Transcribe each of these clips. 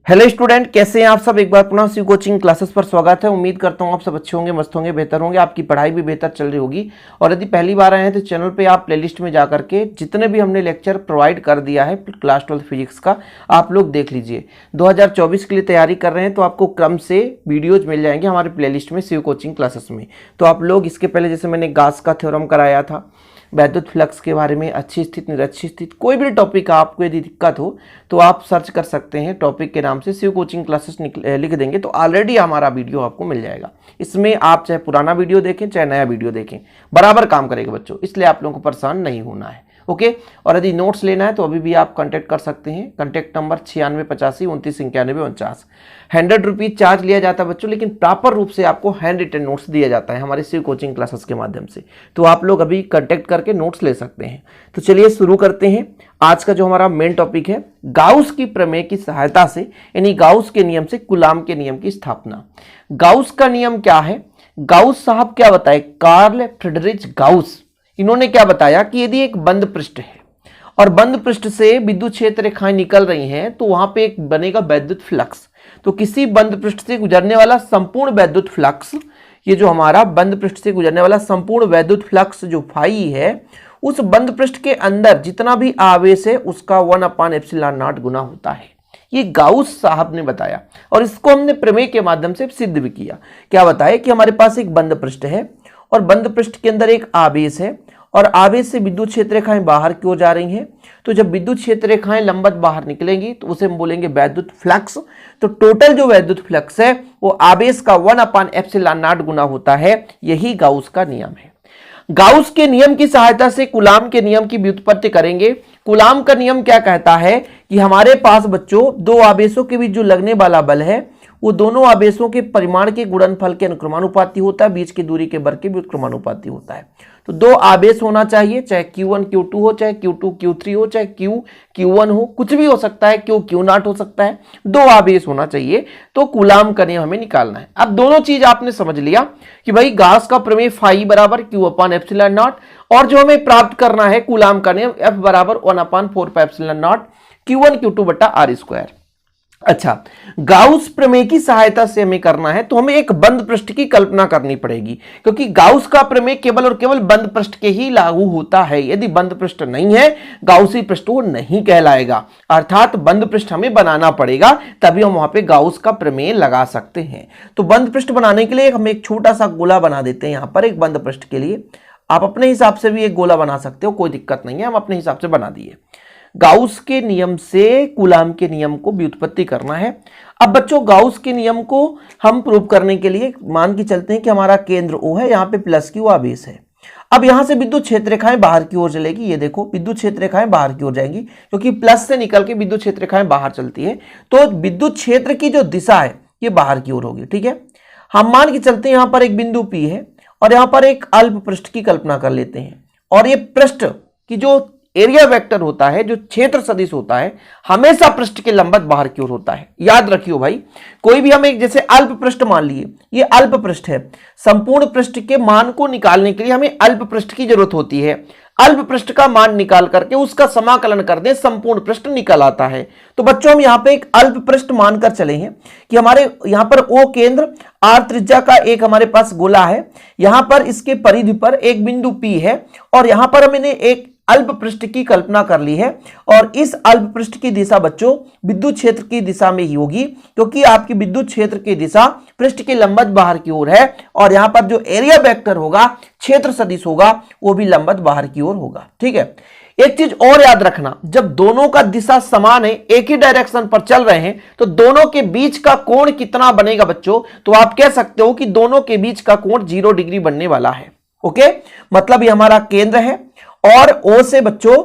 Hello student, कैसे हैं आप सब। एक बार पुनः शिव कोचिंग क्लासेस पर स्वागत है। उम्मीद करता हूं आप सब अच्छे होंगे, मस्त होंगे, बेहतर होंगे, आपकी पढ़ाई भी बेहतर चल रही होगी। और यदि पहली बार आए हैं तो चैनल पे आप प्लेलिस्ट में जाकर के जितने भी हमने लेक्चर प्रोवाइड कर दिया है क्लास 12 फिजिक्स का, आप लोग देख लीजिए। 2024 के लिए तैयारी कर रहे हैं तो आपको क्रम से वीडियोज मिल जाएंगे हमारे प्लेलिस्ट में शिव कोचिंग क्लासेस में। तो आप लोग इसके पहले जैसे मैंने गास का थ्योरम कराया था, वैद्युत फ्लक्स के बारे में, अच्छी स्थिति निरक्षी स्थिति, कोई भी टॉपिक आपको यदि दिक्कत हो तो आप सर्च कर सकते हैं टॉपिक के नाम से, शिव कोचिंग क्लासेस लिख देंगे तो ऑलरेडी हमारा वीडियो आपको मिल जाएगा। इसमें आप चाहे पुराना वीडियो देखें चाहे नया वीडियो देखें, बराबर काम करेगा बच्चों, इसलिए आप लोगों को परेशान नहीं होना है। ओके। और यदि नोट्स लेना है तो अभी भी आप कांटेक्ट कर सकते हैं। कांटेक्ट नंबर 968529 100 रुपीज चार्ज लिया जाता है बच्चों, लेकिन प्रॉपर रूप से आपको हैंड रिटन नोट्स दिया जाता है हमारे शिव कोचिंग क्लासेस के माध्यम से। तो आप लोग अभी कांटेक्ट करके नोट्स ले सकते हैं। तो चलिए शुरू करते हैं। आज का जो हमारा मेन टॉपिक है, गाउस की प्रमेय की सहायता से, यानी गाउस के नियम से कूलाम के नियम की स्थापना। गाउस का नियम क्या है? गाउस साहब क्या बताए, कार्ल फ्रेडरिच गाउस, इन्होंने क्या बताया कि यदि एक बंद पृष्ठ है और बंद पृष्ठ से विद्युत क्षेत्र रेखाएं निकल रही हैं तो वहां पे एक बनेगा वैद्युत फ्लक्स। तो किसी बंद पृष्ठ से गुजरने वाला संपूर्ण वैद्युत फ्लक्स, ये जो हमारा बंद पृष्ठ से गुजरने वाला संपूर्ण वैद्युत फ्लक्स जो फाई है, उस बंद पृष्ठ के अंदर जितना भी आवेश है उसका 1/ε0 गुना होता है। ये गाउस साहब ने बताया और इसको हमने प्रमेय के माध्यम से सिद्ध भी किया। क्या बताया कि हमारे पास एक बंद पृष्ठ है और बंद पृष्ठ के अंदर एक आवेश है और आवेश से विद्युत क्षेत्र रेखाएं बाहर की ओर जा रही हैं। तो जब विद्युत क्षेत्र रेखाएं लंबवत बाहर निकलेंगी तो उसे हम बोलेंगे वैद्युत फ्लक्स। तो टोटल जो वैद्युत फ्लक्स है वो आवेश का 1/ε0 गुना होता है। यही गाउस का नियम है। गाउस के नियम की सहायता से कूलाम के नियम की व्युत्पत्ति करेंगे। कूलाम का नियम क्या कहता है कि हमारे पास बच्चों दो आवेशों के बीच जो लगने वाला बल है वो दोनों आवेशों के परिमाण के गुणनफल के अनुक्रमानुपाती होता है, बीच की दूरी के वर्ग के व्युत्क्रमानुपाती होता है। तो दो आवेश होना चाहिए, चाहे Q1 Q2 हो, चाहे Q2 Q3 हो, चाहे Q Q1 हो, कुछ भी हो सकता है, Q Q0 हो सकता है, दो आवेश होना चाहिए। तो कूलाम का नियम हमें निकालना है। अब दोनों चीज आपने समझ लिया कि भाई गाउस का प्रमेय फाई बराबर Q/ε0 और जो हमें प्राप्त करना है कूलाम का नियम F बराबर 1/4πε0 Q1 Q2 बटा R²। अच्छा, गाउस प्रमेय की सहायता से हमें करना है तो हमें एक बंद पृष्ठ की कल्पना करनी पड़ेगी, क्योंकि गाउस का प्रमेय केवल और केवल बंद पृष्ठ के ही लागू होता है। यदि बंद पृष्ठ नहीं है, गाउसी पृष्ठ वो नहीं कहलाएगा। अर्थात बंद पृष्ठ हमें बनाना पड़ेगा, तभी हम वहां पे गाउस का प्रमेय लगा सकते हैं। तो बंद पृष्ठ बनाने के लिए हम एक छोटा सा गोला बना देते हैं यहां पर एक बंद पृष्ठ के लिए। आप अपने हिसाब से भी एक गोला बना सकते हो, कोई दिक्कत नहीं है, हम अपने हिसाब से बना दिए। गाउस के नियम से कूलाम के नियम को व्युत्पत्ति करना है। अब बच्चों गाउस के नियम को हम प्रूव करने के लिए मान के चलते हैं कि हमारा केंद्र O है, यहाँ पे प्लस Q आवेश है। अब यहां से विद्युत क्षेत्र रेखाएं बाहर की ओर चलेगी। ये देखो विद्युत क्षेत्र रेखाएं बाहर की ओर जाएंगी, क्योंकि प्लस से निकल के विद्युत क्षेत्र रेखाएं बाहर चलती है। तो विद्युत क्षेत्र की जो दिशा है ये बाहर की ओर होगी। ठीक है, हम मान के चलते हैं यहां पर एक बिंदु P है और यहां पर एक अल्प पृष्ठ की कल्पना कर लेते हैं। और ये पृष्ठ की जो एरिया वेक्टर होता है, जो क्षेत्र सदिश होता है, हमेशा पृष्ठ के लंबवत बाहर की ओर होता है। याद रखियो भाई, कोई भी हम एक जैसे अल्प पृष्ठ मान लिए, ये अल्प पृष्ठ है, संपूर्ण पृष्ठ के मान को निकालने के लिए हमें अल्प पृष्ठ की जरूरत होती है। अल्प पृष्ठ का मान निकाल करके उसका समाकलन कर दें, संपूर्ण पृष्ठ निकल आता है। तो बच्चों हम यहाँ पे एक अल्प पृष्ठ मानकर चले हैं कि हमारे यहाँ पर O केंद्र, R त्रिज्या का एक हमारे पास गोला है, यहाँ पर इसके परिधि पर एक बिंदु P है और यहाँ पर मैंने एक अल्प पृष्ठ की कल्पना कर ली है। और इस अल्प पृष्ठ की दिशा बच्चों विद्युत क्षेत्र की दिशा में ही होगी, क्योंकि आपकी विद्युत क्षेत्र की दिशा पृष्ठ के लंबवत बाहर की ओर है और यहां पर जो एरिया वेक्टर होगा, क्षेत्र सदिश होगा, वो भी लंबवत बाहर की ओर होगा। ठीक है, एक चीज और याद रखना, जब दोनों का दिशा समान है, एक ही डायरेक्शन पर चल रहे हैं, तो दोनों के बीच का कोण कितना बनेगा बच्चों? तो आप कह सकते हो कि दोनों के बीच का कोण 0 डिग्री बनने वाला है। ओके, मतलब ये हमारा केंद्र है और O से बच्चों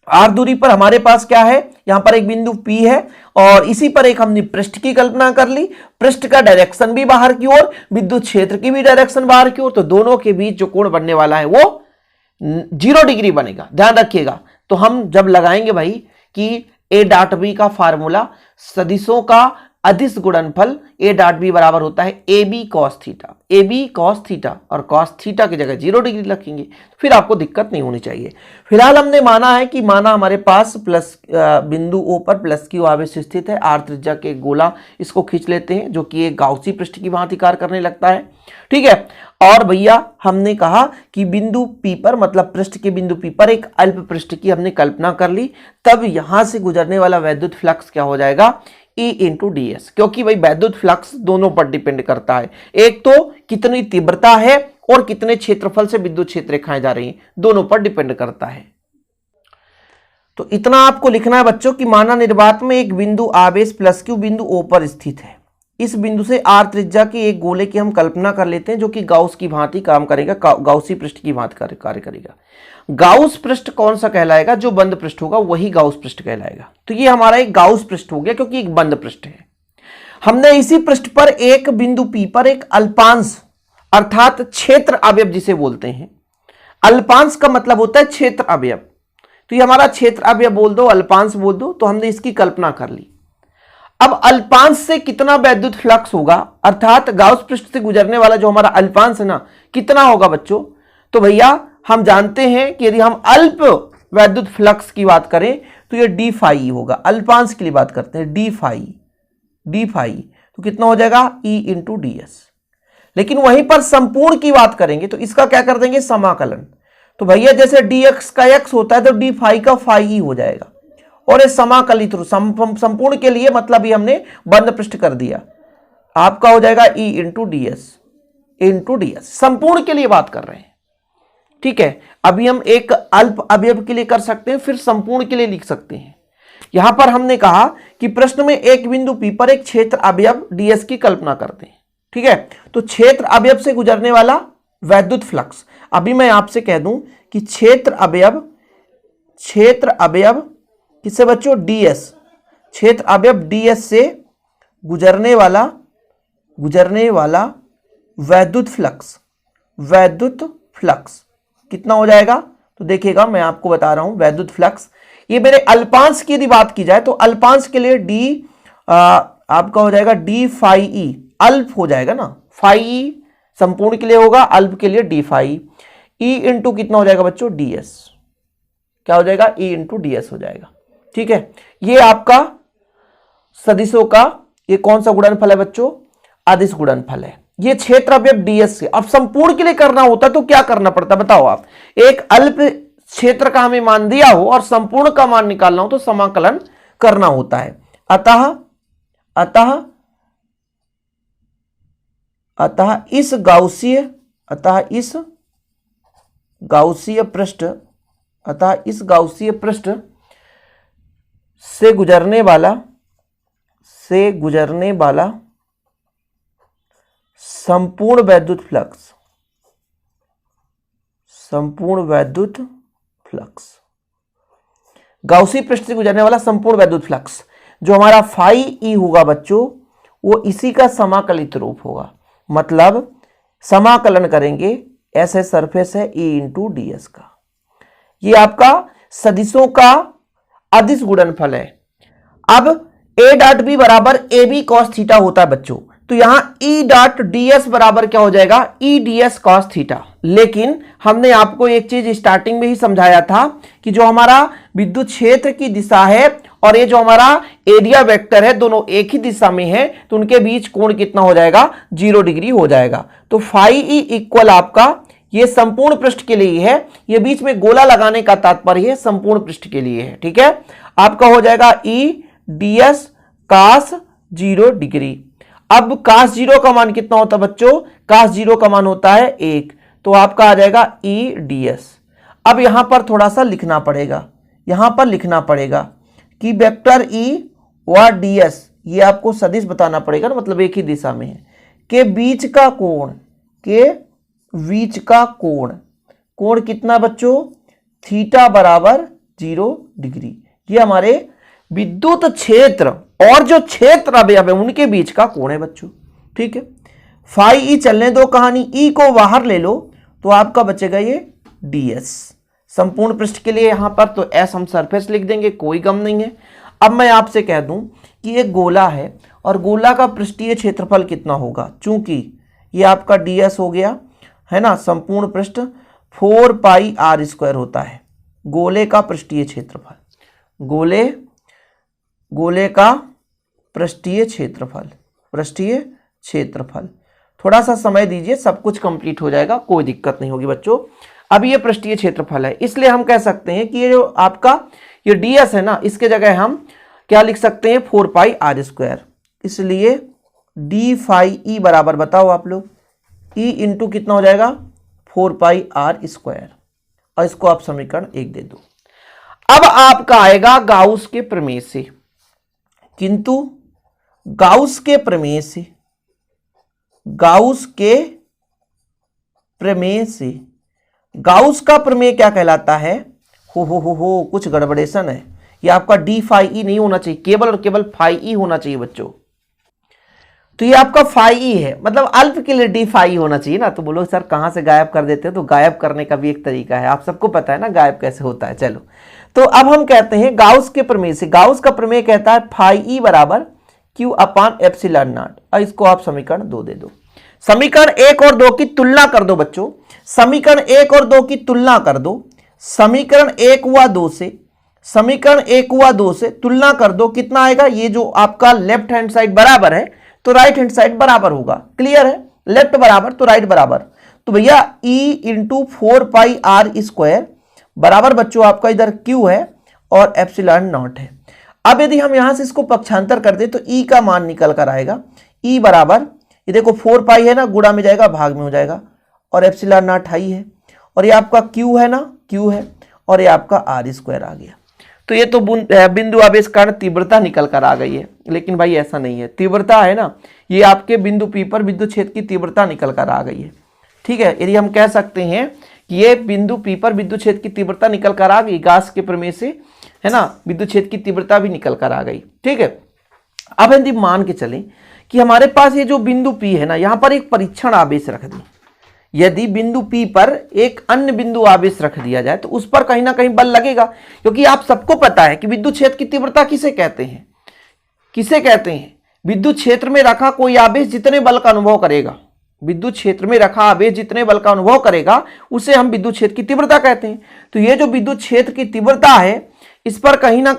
R दूरी पर हमारे पास क्या है, यहां पर एक बिंदु P है और इसी पर एक हमने पृष्ठ की कल्पना कर ली। पृष्ठ का डायरेक्शन भी बाहर की ओर, विद्युत क्षेत्र की भी डायरेक्शन बाहर की ओर, तो दोनों के बीच जो कोण बनने वाला है वो 0 डिग्री बनेगा। ध्यान रखिएगा। तो हम जब लगाएंगे भाई कि A डॉट B का फार्मूला सदिशों का अदिश गुणनफल ए डॉट बी बराबर होता है A B cos theta. A B cos theta और कॉस थीटा की जगह 0 डिग्री रखेंगे, फिर आपको दिक्कत नहीं होनी चाहिए। फिलहाल हमने माना है कि हमारे पास प्लस बिंदु ओ पर प्लस क्यू आवेश स्थित है, आर त्रिज्या के गोला इसको खींच लेते हैं जो कि एक गाउसी पृष्ठ की भांति कार्य करने लगता है, ठीक है। और भैया हमने कहा कि बिंदु पी पर, मतलब पृष्ठ के बिंदु पी पर एक अल्प पृष्ठ की हमने कल्पना कर ली, तब यहां से गुजरने वाला वैद्युत फ्लक्स क्या हो जाएगा, E इंटू डी एस। क्योंकि भाई वैद्युत फ्लक्स दोनों पर डिपेंड करता है, एक तो कितनी तीव्रता है और कितने क्षेत्रफल से विद्युत क्षेत्र रेखाएं जा रही हैं, दोनों पर डिपेंड करता है। तो इतना आपको लिखना है बच्चों कि माना निर्वात में एक बिंदु आवेश प्लस क्यू बिंदु ओ पर स्थित है। इस बिंदु से आर त्रिज्या के एक गोले की हम कल्पना कर लेते हैं जो कि गाउस की भांति काम करेगा, गाउसी पृष्ठ की भांति कार्य करेगा। गाउस पृष्ठ कौन सा कहलाएगा, जो बंद पृष्ठ होगा वही गाउस पृष्ठ कहलाएगा। तो ये हमारा एक गाउस पृष्ठ हो गया क्योंकि एक बंद पृष्ठ है। हमने इसी पृष्ठ पर एक बिंदु पी पर एक अल्पांश अर्थात क्षेत्र अवयव जिसे बोलते हैं, अल्पांश का मतलब होता है क्षेत्र अवयव, तो ये हमारा क्षेत्र अवयव बोल दो, अल्पांश बोल दो, तो हमने इसकी कल्पना कर ली। अब अल्पांश से कितना वैद्युत फ्लक्स होगा, अर्थात गाउस पृष्ठ से गुजरने वाला जो हमारा अल्पांश है ना, कितना होगा बच्चों। तो भैया हम जानते हैं कि यदि हम अल्प वैद्युत फ्लक्स की बात करें तो ये डी फाई होगा। अल्पांश के लिए बात करते हैं, डी फाई तो कितना हो जाएगा, ई इंटू डी एस। लेकिन वहीं पर संपूर्ण की बात करेंगे तो इसका क्या कर देंगे, समाकलन। तो भैया जैसे डी एक्स का एक्स होता है तो डी फाई का फाई ई हो जाएगा, और ये समाकलित संपूर्ण के लिए मतलब ये हमने बंद पृष्ठ कर दिया, आपका हो जाएगा ई इंटू डी एस। संपूर्ण के लिए बात कर रहे हैं, ठीक है। अभी हम एक अल्प अवयव के लिए कर सकते हैं, फिर संपूर्ण के लिए लिख सकते हैं। यहां पर हमने कहा कि प्रश्न में एक बिंदु पी पर एक क्षेत्र अवयव डीएस की कल्पना करते हैं, ठीक है। तो क्षेत्र अवयव से गुजरने वाला वैद्युत फ्लक्स, अभी मैं आपसे कह दूं कि क्षेत्र अवयव किससे बच्चों, डीएस, क्षेत्र अवयव डीएस से गुजरने वाला वैद्युत फ्लक्स कितना हो जाएगा। तो देखिएगा मैं आपको बता रहा हूं, वैद्युत फ्लक्स ये मेरे अल्पांश की यदि बात की जाए तो अल्पांश के लिए डी आपका हो जाएगा डी फाई ई, अल्प हो जाएगा ना, फाई ई संपूर्ण के लिए होगा, अल्प के लिए डी फाई ई इंटू कितना हो जाएगा बच्चों, डी एस। क्या हो जाएगा, ई इंटू डी एस हो जाएगा, ठीक है। ये आपका सदिशों का ये कौन सा गुणनफल है बच्चों, अदिश गुणनफल है। ये क्षेत्र अवयव डीएस से। अब संपूर्ण के लिए करना होता तो क्या करना पड़ता बताओ आप, एक अल्प क्षेत्र का हमें मान दिया हो और संपूर्ण का मान निकालना हो तो समाकलन करना होता है। अतः इस गाउसीय पृष्ठ से गुजरने वाला संपूर्ण वैद्युत फ्लक्स, गाउसी पृष्ठ से गुजरने वाला संपूर्ण वैद्युत फ्लक्स जो हमारा फाई ई होगा बच्चों, वो इसी का समाकलित रूप होगा। मतलब समाकलन करेंगे, ऐसे सरफेस है ई इंटू डी एस का। ये आपका सदिशों का अदिश गुणनफल है। अब ए डॉट बी बराबर ए बी कॉस थीटा होता है बच्चों, तो यहां ई डॉट डी एस बराबर क्या हो जाएगा, E D S cos theta. लेकिन हमने आपको एक चीज स्टार्टिंग में ही समझाया था कि जो हमारा विद्युत क्षेत्र की दिशा है और ये जो हमारा एरिया वेक्टर है दोनों एक ही दिशा में है, तो उनके बीच कोण कितना हो जाएगा, 0 डिग्री हो जाएगा। तो फाई ई इक्वल आपका ये संपूर्ण पृष्ठ के लिए है, ये बीच में गोला लगाने का तात्पर्य है संपूर्ण पृष्ठ के लिए है, ठीक है। आपका हो जाएगा ई डी एस कास 0 डिग्री। अब कास 0 का मान कितना होता है बच्चों, कास 0 का मान होता है 1, तो आपका आ जाएगा ई डी एस। अब यहां पर थोड़ा सा लिखना पड़ेगा, कि वेक्टर ई और डी एस ये आपको सदिश बताना पड़ेगा ना, मतलब एक ही दिशा में है, के बीच का कोण कितना बच्चों, थीटा बराबर 0 डिग्री। ये हमारे विद्युत क्षेत्र और जो क्षेत्र अवयव है उनके बीच का कोण है बच्चों, ठीक है। फाई ई चलने दो कहानी, ई को बाहर ले लो तो आपका बचेगा ये डी एस। संपूर्ण पृष्ठ के लिए यहां पर तो एस हम सरफेस लिख देंगे, कोई गम नहीं है। अब मैं आपसे कह दूं कि एक गोला है और गोला का पृष्ठीय क्षेत्रफल कितना होगा, चूंकि ये आपका ds हो गया है ना, संपूर्ण पृष्ठ 4πr² होता है गोले का पृष्ठीय क्षेत्रफल, गोले का पृष्ठीय क्षेत्रफल। थोड़ा सा समय दीजिए, सब कुछ कंप्लीट हो जाएगा, कोई दिक्कत नहीं होगी बच्चों। अब ये पृष्ठीय क्षेत्रफल है, इसलिए हम कह सकते हैं कि ये जो आपका ये ds है ना, इसके जगह हम क्या लिख सकते हैं 4πr²। इसलिए d फाई e बराबर बताओ आप लोग, e इंटू कितना हो जाएगा 4πr², और इसको आप समीकरण 1 दे दो। अब आपका आएगा गाउस के प्रमेय से, किंतु गाउस के प्रमेय से गाउस का प्रमेय क्या कहलाता है, हो कुछ गड़बड़ेशन है, ये आपका डी फाई ई नहीं होना चाहिए, केवल और केवल फाई ई होना चाहिए बच्चों। तो ये आपका फाई ई है, मतलब अल्प के लिए डी फाई होना चाहिए ना। तो बोलो सर कहां से गायब कर देते हो, तो गायब करने का भी एक तरीका है, आप सबको पता है ना गायब कैसे होता है। चलो तो अब हम कहते हैं गाउस के प्रमेय से, गाउस का प्रमेय कहता है फाई ई बराबर क्यू अपान एप्सिलॉन नॉट, और इसको आप समीकरण 2 दे दो। समीकरण 1 और 2 की तुलना कर दो बच्चों, समीकरण 1 और 2 की तुलना कर दो, समीकरण 1 हुआ 2 से, समीकरण 1 हुआ 2 से तुलना कर दो, कितना आएगा, ये जो आपका लेफ्ट हैंड साइड बराबर है तो राइट हैंड साइड बराबर होगा, क्लियर है, लेफ्ट बराबर तो राइट बराबर। तो भैया e इंटू 4πr² बराबर बच्चों आपका इधर q है और एप्सिलॉन नॉट है। अब यदि हम यहां से इसको पक्षांतर कर दे तो e का मान निकल कर आएगा, e बराबर ये देखो 4π है ना, गुणा में जाएगा भाग में हो जाएगा, और एप्सिलॉन नॉट हाई है, और ये आपका q है ना, q है, और ये आपका r² आ गया। तो ये तो बिंदु आवेश कारण तीव्रता निकल कर आ गई है, लेकिन भाई ऐसा नहीं है, तीव्रता है ना, ये आपके बिंदु P पर विद्युत क्षेत्र की तीव्रता निकल कर आ गई है। ठीक है, यदि हम कह सकते हैं कि ये बिंदु P पर विद्युत क्षेत्र की तीव्रता निकल कर आ गई, गाउस के प्रमेय से है ना, विद्युत क्षेत्र की तीव्रता भी निकल कर आ गई। ठीक है, अब यदि मान के चलें कि हमारे पास ये जो बिंदु P है ना, यहां पर एक परीक्षण आवेश रख दी, यदि बिंदु P पर एक अन्य बिंदु आवेश रख दिया जाए तो उस पर कहीं ना कहीं बल लगेगा, क्योंकि आप सबको पता है कि विद्युत क्षेत्र की तीव्रता किसे कहते हैं, विद्युत क्षेत्र में रखा कोई आवेश जितने बल का अनुभव करेगा, विद्युत क्षेत्र में रखा आवेश जितने बल का अनुभव करेगा उसे हम विद्युत क्षेत्र की तीव्रता कहते हैं। तो ये जो विद्युत क्षेत्र की तीव्रता है, इस पर कहीं ना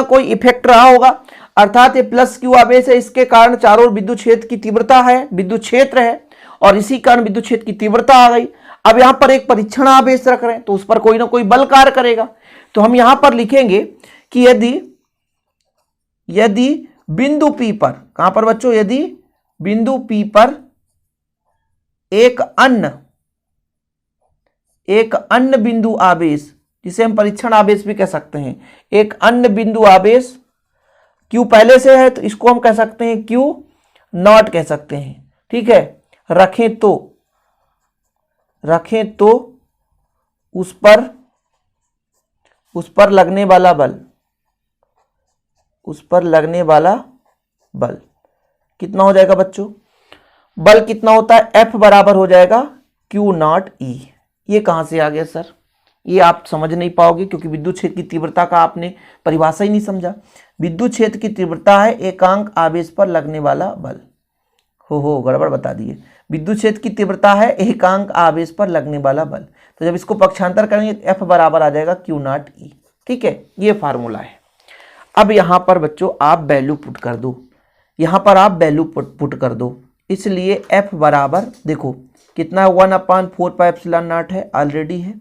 कोई इफेक्ट रहा होगा, अर्थात ये प्लस क्यू आवेश है, इसके कारण चारों ओर विद्युत क्षेत्र की तीव्रता है, विद्युत क्षेत्र है, और इसी कारण विद्युत क्षेत्र की तीव्रता आ गई। अब यहां पर एक परीक्षण आवेश रख रहे हैं तो उस पर कोई ना कोई बल कार्य करेगा। तो हम यहां पर लिखेंगे कि यदि बिंदु P पर, कहां पर बच्चों, यदि बिंदु P पर एक अन्य बिंदु आवेश, जिसे हम परीक्षण आवेश भी कह सकते हैं, एक अन्य बिंदु आवेश Q पहले से है तो इसको हम कह सकते हैं Q नॉट कह सकते हैं। ठीक है, रखें तो उस पर लगने वाला बल कितना हो जाएगा बच्चों, बल कितना होता है, F बराबर हो जाएगा Q नॉट E। ये कहां से आ गया सर, ये आप समझ नहीं पाओगे क्योंकि विद्युत क्षेत्र की तीव्रता का आपने परिभाषा ही नहीं समझा। विद्युत क्षेत्र की तीव्रता है एकांक आवेश पर लगने वाला बल, हो गड़बड़ बता दिए, विद्युत क्षेत्र की तीव्रता है एकांक आवेश पर लगने वाला बल। तो जब इसको पक्षांतर करेंगे तो F बराबर आ जाएगा Q नॉट E। ठीक है, ये फार्मूला है। अब यहां पर बच्चों आप वैल्यू पुट कर दो, यहां पर आप वैल्यू पुट कर दो, इसलिए F बराबर देखो कितना 1/4πε0 है, ऑलरेडी है,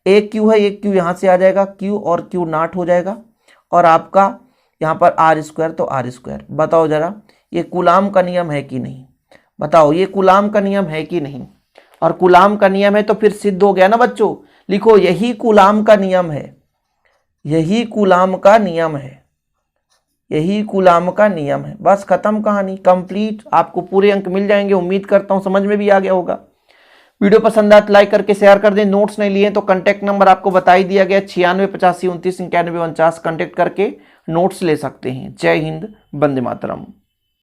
एक Q है, एक Q यहां से आ जाएगा, Q और Q नॉट हो जाएगा, और आपका यहां पर r² तो r²। बताओ जरा ये कूलाम का नियम है कि नहीं, बताओ ये कूलाम का नियम है कि नहीं, और कूलाम का नियम है तो फिर सिद्ध हो गया ना बच्चों। लिखो यही कूलाम का नियम है, यही कूलाम का नियम है, यही कूलाम का नियम है, बस खत्म कहानी, कंप्लीट। आपको पूरे अंक मिल जाएंगे, उम्मीद करता हूं समझ में भी आ गया होगा। वीडियो पसंद आए तो लाइक करके शेयर कर दें। नोट्स नहीं लिए तो कांटेक्ट नंबर आपको बता ही दिया गया, 96 85 29 91 49, कांटेक्ट करके नोट्स ले सकते हैं। जय हिंद, वंदे मातरम।